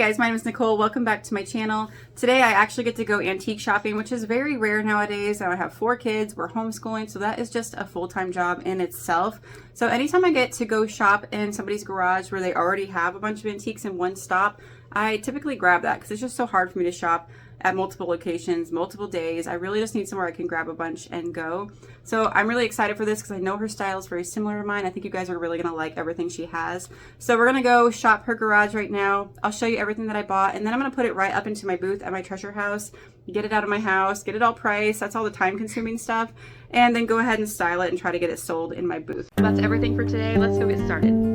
guys, my name is Nicole. Welcome back to my channel. Today I actually get to go antique shopping, which is very rare nowadays. I have 4 kids, we're homeschooling, so that is just a full-time job in itself. So anytime I get to go shop in somebody's garage where they already have a bunch of antiques in one stop, I typically grab that because it's just so hard for me to shop at multiple locations, multiple days. I really just need somewhere I can grab a bunch and go. So I'm really excited for this because I know her style is very similar to mine. I think you guys are really gonna like everything she has. So we're gonna go shop her garage right now. I'll show you everything that I bought, and then I'm gonna put it right up into my booth at my treasure house, get it out of my house, get it all priced. That's all the time consuming stuff. And then go ahead and style it and try to get it sold in my booth. That's everything for today. Let's go get started.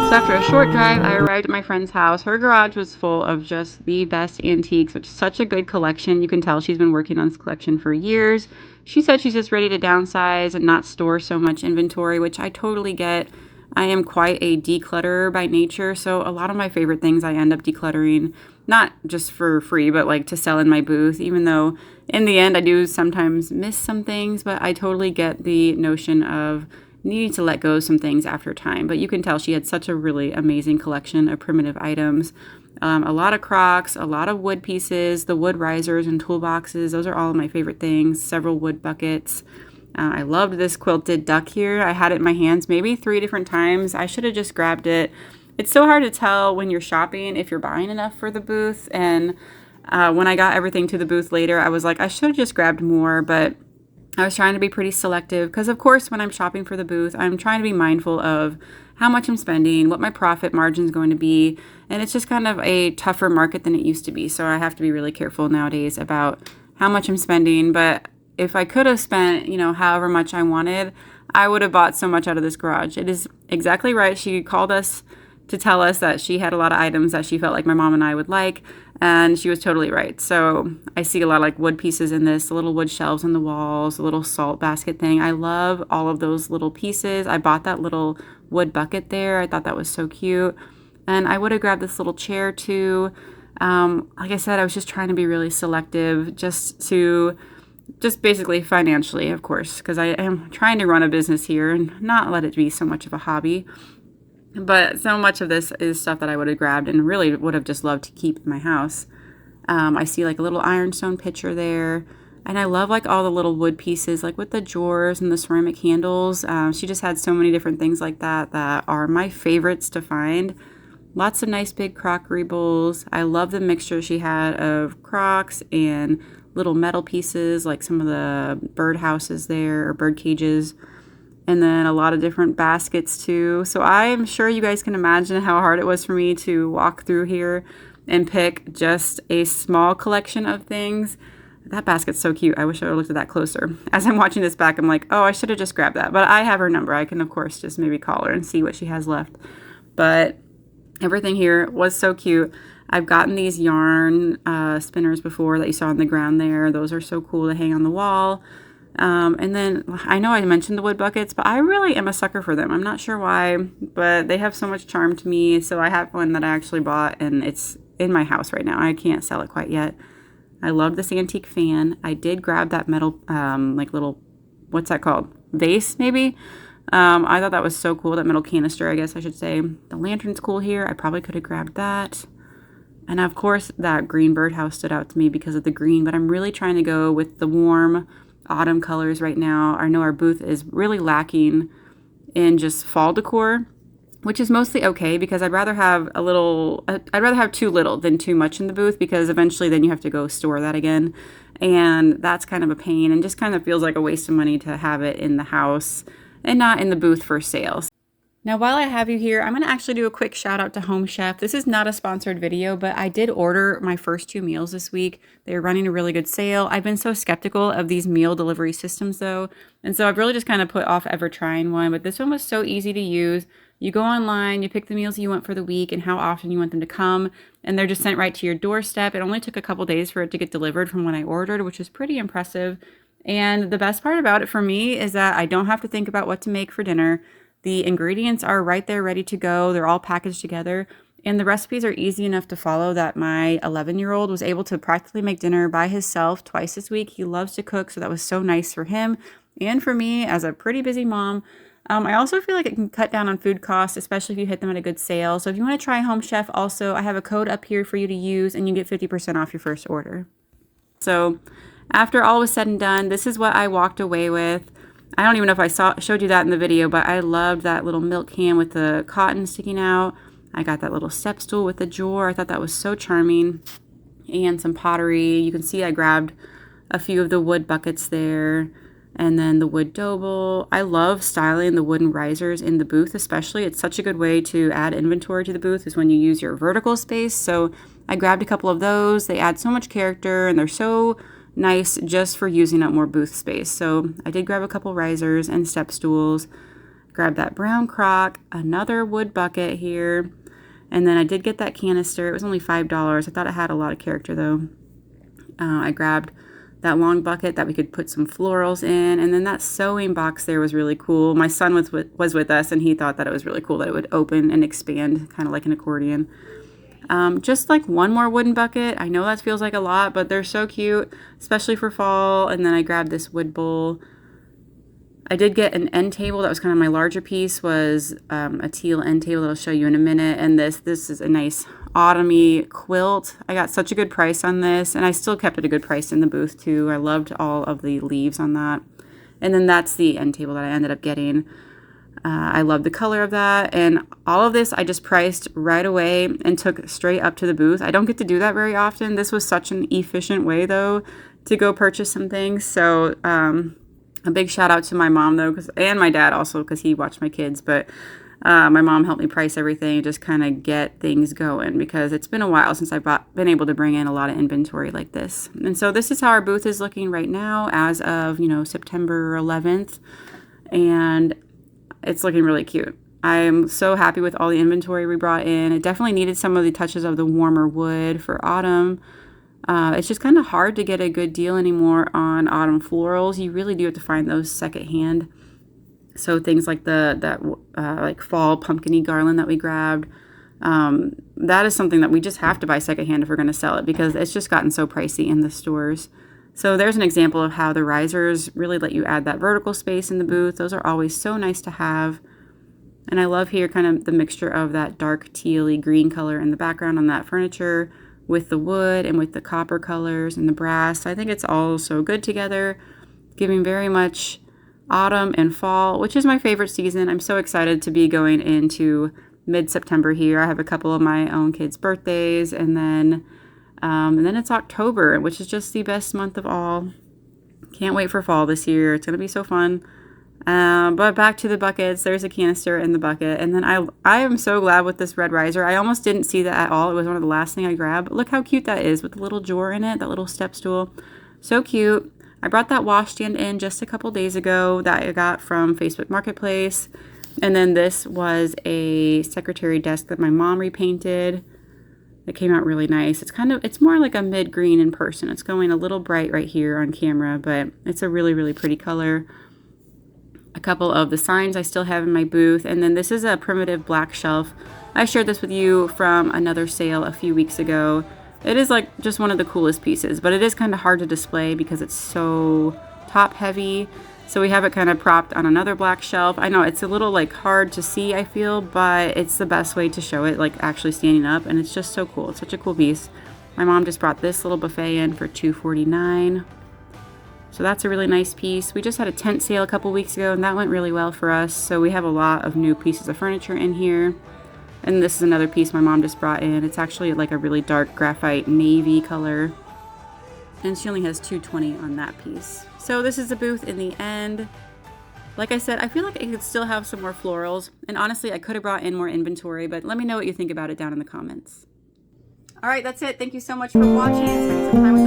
So after a short drive, I arrived at my friend's house. Her garage was full of just the best antiques, which is such a good collection. You can tell she's been working on this collection for years. She said she's just ready to downsize and not store so much inventory, which I totally get. I am quite a declutterer by nature, so a lot of my favorite things I end up decluttering, not just for free, but like to sell in my booth, even though in the end I do sometimes miss some things, but I totally get the notion of needing to let go of some things after time. But you can tell she had such a really amazing collection of primitive items. A lot of crocks, a lot of wood pieces, the wood risers and toolboxes. Those are all of my favorite things. Several wood buckets. I loved this quilted duck here. I had it in my hands maybe 3 different times. I should have just grabbed it. It's so hard to tell when you're shopping if you're buying enough for the booth. And when I got everything to the booth later, I was like, I should have just grabbed more, but I was trying to be pretty selective because, of course, when I'm shopping for the booth, I'm trying to be mindful of how much I'm spending, what my profit margin is going to be, and it's just kind of a tougher market than it used to be. So I have to be really careful nowadays about how much I'm spending. But if I could have spent, however much I wanted, I would have bought so much out of this garage. It is exactly right. She called us to tell us that she had a lot of items that she felt like my mom and I would like, and she was totally right. So I see a lot of like wood pieces in this, the little wood shelves on the walls, a little salt basket thing. I love all of those little pieces. I bought that little wood bucket there. I thought that was so cute. And I would have grabbed this little chair too. Like I said, I was just trying to be really selective just basically financially, of course, because I am trying to run a business here and not let it be so much of a hobby. But so much of this is stuff that I would have grabbed and really would have just loved to keep in my house. I see like a little ironstone pitcher there. And I love like all the little wood pieces, like with the drawers and the ceramic handles. She just had so many different things like that that are my favorites to find. Lots of nice big crockery bowls. I love the mixture she had of crocks and little metal pieces, like some of the bird houses there or bird cages. And then a lot of different baskets too. So I'm sure you guys can imagine how hard it was for me to walk through here and pick just a small collection of things. That basket's so cute. I wish I would have looked at that closer. As I'm watching this back, I'm like, oh, I should have just grabbed that. But I have her number. I can, of course, just maybe call her and see what she has left. But everything here was so cute. I've gotten these yarn spinners before that you saw on the ground there. Those are so cool to hang on the wall. And then I know I mentioned the wood buckets, but I really am a sucker for them. I'm not sure why, but they have so much charm to me. So I have one that I actually bought, and it's in my house right now. I can't sell it quite yet. I love this antique fan. I did grab that metal, like little, what's that called? Vase, maybe? I thought that was so cool. That metal canister, I guess I should say. The lantern's cool here. I probably could have grabbed that. And of course, that green birdhouse stood out to me because of the green, but I'm really trying to go with the warm autumn colors right now. I know our booth is really lacking in just fall decor, which is mostly okay because I'd rather have too little than too much in the booth, because eventually then you have to go store that again, and that's kind of a pain and just kind of feels like a waste of money to have it in the house and not in the booth for sales. Now, while I have you here, I'm going to actually do a quick shout out to Home Chef. This is not a sponsored video, but I did order my first 2 meals this week. They're running a really good sale. I've been so skeptical of these meal delivery systems though, and so I've really just kind of put off ever trying one, but this one was so easy to use. You go online, you pick the meals you want for the week and how often you want them to come, and they're just sent right to your doorstep. It only took a couple days for it to get delivered from when I ordered, which is pretty impressive. And the best part about it for me is that I don't have to think about what to make for dinner. The ingredients are right there ready to go. They're all packaged together. And the recipes are easy enough to follow that my 11-year-old was able to practically make dinner by himself twice this week. He loves to cook, so that was so nice for him and for me as a pretty busy mom. I also feel like it can cut down on food costs, especially if you hit them at a good sale. So if you want to try Home Chef also, I have a code up here for you to use and you get 50% off your first order. So after all was said and done, this is what I walked away with. I don't even know if I showed you that in the video, but I loved that little milk can with the cotton sticking out. I got that little step stool with the drawer. I thought that was so charming. And some pottery. You can see I grabbed a few of the wood buckets there. And then the wood dough bowl. I love styling the wooden risers in the booth especially. It's such a good way to add inventory to the booth is when you use your vertical space. So I grabbed a couple of those. They add so much character and they're so nice just for using up more booth space. So I did grab a couple risers and step stools. Grab that brown crock, another wood bucket here. And then I did get that canister. It was only $5. I thought it had a lot of character though. I grabbed that long bucket that we could put some florals in. And then that sewing box there was really cool. My son was with us and he thought that it was really cool that it would open and expand kind of like an accordion. Just like one more wooden bucket. I know that feels like a lot, but they're so cute, especially for fall. And then I grabbed this wood bowl. I did get an end table. That was kind of my larger piece, was a teal end table that I'll show you in a minute. And this is a nice autumny quilt. I got such a good price on this, and I still kept it a good price in the booth too. I loved all of the leaves on that. And then that's the end table that I ended up getting. I love the color of that. And all of this I just priced right away and took straight up to the booth. I don't get to do that very often. This was such an efficient way though to go purchase some things. So a big shout out to my mom though, and my dad also, because he watched my kids. But my mom helped me price everything and just kind of get things going, because it's been a while since I've been able to bring in a lot of inventory like this. And so this is how our booth is looking right now as of, September 11th. And it's looking really cute. I'm so happy with all the inventory we brought in. It definitely needed some of the touches of the warmer wood for autumn. It's just kind of hard to get a good deal anymore on autumn florals. You really do have to find those secondhand. So things like like fall pumpkin-y garland that we grabbed, that is something that we just have to buy secondhand if we're going to sell it, because it's just gotten so pricey in the stores. So there's an example of how the risers really let you add that vertical space in the booth. Those are always so nice to have. And I love here kind of the mixture of that dark tealy green color in the background on that furniture with the wood and with the copper colors and the brass. I think it's all so good together, giving very much autumn and fall, which is my favorite season. I'm so excited to be going into mid-September here. I have a couple of my own kids' birthdays, and then it's October, which is just the best month of all. Can't wait for fall this year. It's going to be so fun. But back to the buckets. There's a canister in the bucket. And then I am so glad with this red riser. I almost didn't see that at all. It was one of the last things I grabbed. But look how cute that is with the little drawer in it, that little step stool. So cute. I brought that wash stand in just a couple days ago that I got from Facebook Marketplace. And then this was a secretary desk that my mom repainted. It came out really nice. It's more like a mid-green in person. It's going a little bright right here on camera, but it's a really, really pretty color. A couple of the signs I still have in my booth. And then this is a primitive black shelf. I shared this with you from another sale a few weeks ago. It is like just one of the coolest pieces, but it is kind of hard to display because it's so top heavy. So we have it kind of propped on another black shelf. I know it's a little like hard to see, I feel, but it's the best way to show it, like actually standing up, and it's just so cool. It's such a cool piece. My mom just brought this little buffet in for $2.49. So that's a really nice piece. We just had a tent sale a couple weeks ago, and that went really well for us. So we have a lot of new pieces of furniture in here. And this is another piece my mom just brought in. It's actually like a really dark graphite navy color. And she only has $2.20 on that piece. So this is the booth in the end. Like I said, I feel like I could still have some more florals. And honestly, I could have brought in more inventory, but let me know what you think about it down in the comments. All right, that's it. Thank you so much for watching and spending some time with